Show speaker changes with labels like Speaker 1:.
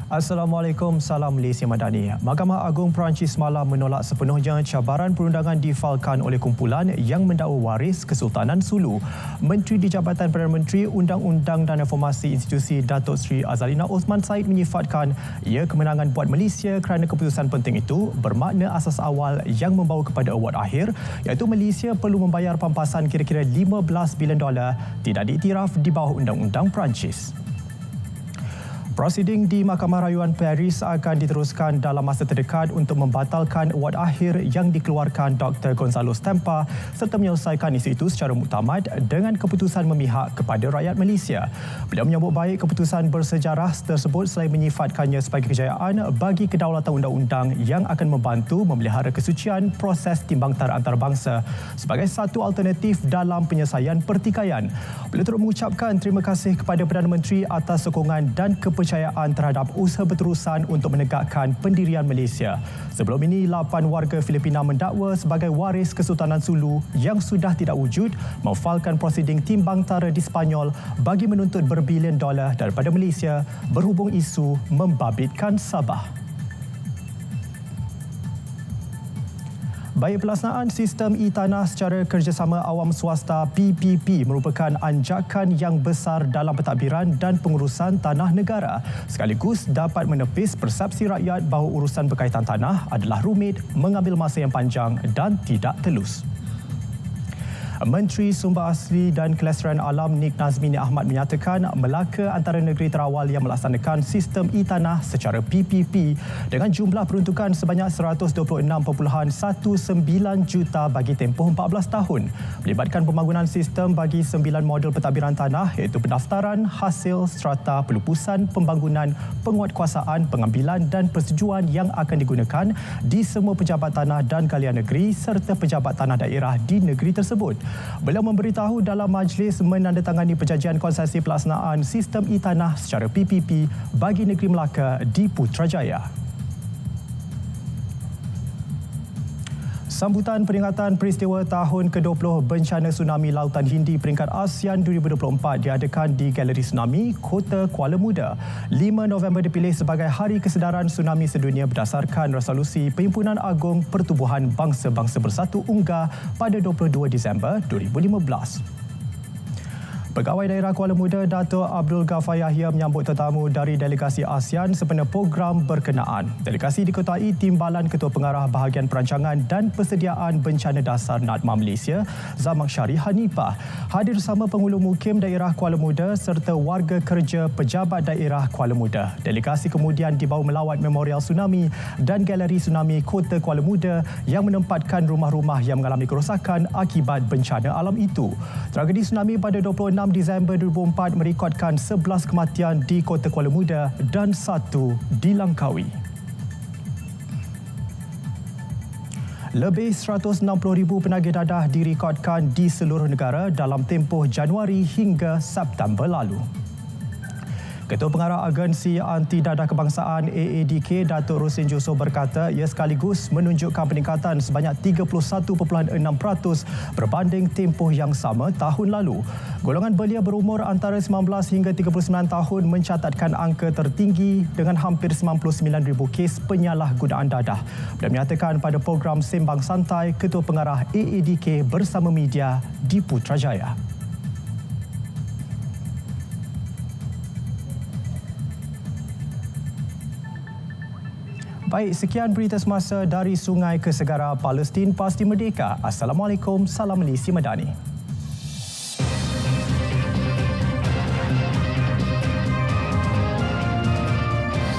Speaker 1: Assalamualaikum, salam Malaysia Madani. Mahkamah Agung Perancis malam menolak sepenuhnya cabaran perundangan difalkan oleh kumpulan yang mendakwa waris Kesultanan Sulu. Menteri di Jabatan Perdana Menteri Undang-Undang dan Reformasi Institusi Datuk Seri Azalina Osman Said menyifatkan ia kemenangan buat Malaysia kerana keputusan penting itu bermakna asas awal yang membawa kepada award akhir, iaitu Malaysia perlu membayar pampasan kira-kira $15 bilion tidak diiktiraf di bawah Undang-Undang Perancis. Prosiding di Mahkamah Rayuan Paris akan diteruskan dalam masa terdekat untuk membatalkan award akhir yang dikeluarkan Dr. Gonzalo Stampa serta menyelesaikan isu itu secara muktamad dengan keputusan memihak kepada rakyat Malaysia. Beliau menyambut baik keputusan bersejarah tersebut selain menyifatkannya sebagai kejayaan bagi kedaulatan undang-undang yang akan membantu memelihara kesucian proses timbang tara antarabangsa sebagai satu alternatif dalam penyelesaian pertikaian. Beliau turut mengucapkan terima kasih kepada Perdana Menteri atas sokongan dan kepercayaan terhadap usaha berterusan untuk menegakkan pendirian Malaysia. Sebelum ini, 8 warga Filipina mendakwa sebagai waris Kesultanan Sulu yang sudah tidak wujud memfalkan prosiding timbang tara di Sepanyol bagi menuntut berbilion dolar daripada Malaysia berhubung isu membabitkan Sabah. Baik, pelaksanaan sistem e-tanah secara kerjasama awam swasta PPP merupakan anjakan yang besar dalam pentadbiran dan pengurusan tanah negara, sekaligus dapat menepis persepsi rakyat bahawa urusan berkaitan tanah adalah rumit, mengambil masa yang panjang dan tidak telus. Menteri Sumber Asli dan Kelestarian Alam Nik Nazmini Ahmad menyatakan Melaka antara negeri terawal yang melaksanakan sistem e-tanah secara PPP dengan jumlah peruntukan sebanyak 126.19 juta bagi tempoh 14 tahun. Melibatkan pembangunan sistem bagi 9 model pentadbiran tanah iaitu pendaftaran, hasil, strata, pelupusan, pembangunan, penguatkuasaan, pengambilan dan persetujuan yang akan digunakan di semua pejabat tanah dan galian negeri serta pejabat tanah daerah di negeri tersebut. Beliau memberitahu dalam majlis menandatangani perjanjian konsesi pelaksanaan sistem e-tanah secara PPP bagi negeri Melaka di Putrajaya. Sambutan peringatan peristiwa tahun ke-20 bencana tsunami Lautan Hindi peringkat ASEAN 2024 diadakan di Galeri Tsunami, Kota Kuala Muda. 5 November dipilih sebagai Hari Kesedaran Tsunami Sedunia berdasarkan resolusi Perhimpunan Agung Pertubuhan Bangsa-Bangsa Bersatu UNGA pada 22 Disember 2015. Pegawai Daerah Kuala Muda Dato' Abdul Ghaffar Yahya menyambut tetamu dari delegasi ASEAN sempena program berkenaan. Delegasi diketuai Timbalan Ketua Pengarah Bahagian Perancangan dan Persediaan Bencana Dasar NADMA Malaysia, Zamaksyari Hanifah. Hadir bersama penghulu mukim daerah Kuala Muda serta warga kerja pejabat daerah Kuala Muda. Delegasi kemudian dibawa melawat Memorial Tsunami dan Galeri Tsunami Kota Kuala Muda yang menempatkan rumah-rumah yang mengalami kerosakan akibat bencana alam itu. Tragedi tsunami pada 26 Disember 2004 merekodkan 11 kematian di Kota Kuala Muda dan 1 di Langkawi. Lebih 160,000 penagih dadah direkodkan di seluruh negara dalam tempoh Januari hingga September lalu. Ketua Pengarah Agensi Anti Dadah Kebangsaan AADK, Datuk Rosin Jusoh berkata ia sekaligus menunjukkan peningkatan sebanyak 31.6% berbanding tempoh yang sama tahun lalu. Golongan belia berumur antara 19 hingga 39 tahun mencatatkan angka tertinggi dengan hampir 99,000 kes penyalahgunaan dadah. Beliau menyatakan pada program Sembang Santai, Ketua Pengarah AADK bersama media di Putrajaya. Baik, sekian berita semasa dari Sungai ke Segara Palestin Pasti Merdeka. Assalamualaikum, salam Malaysia Madani.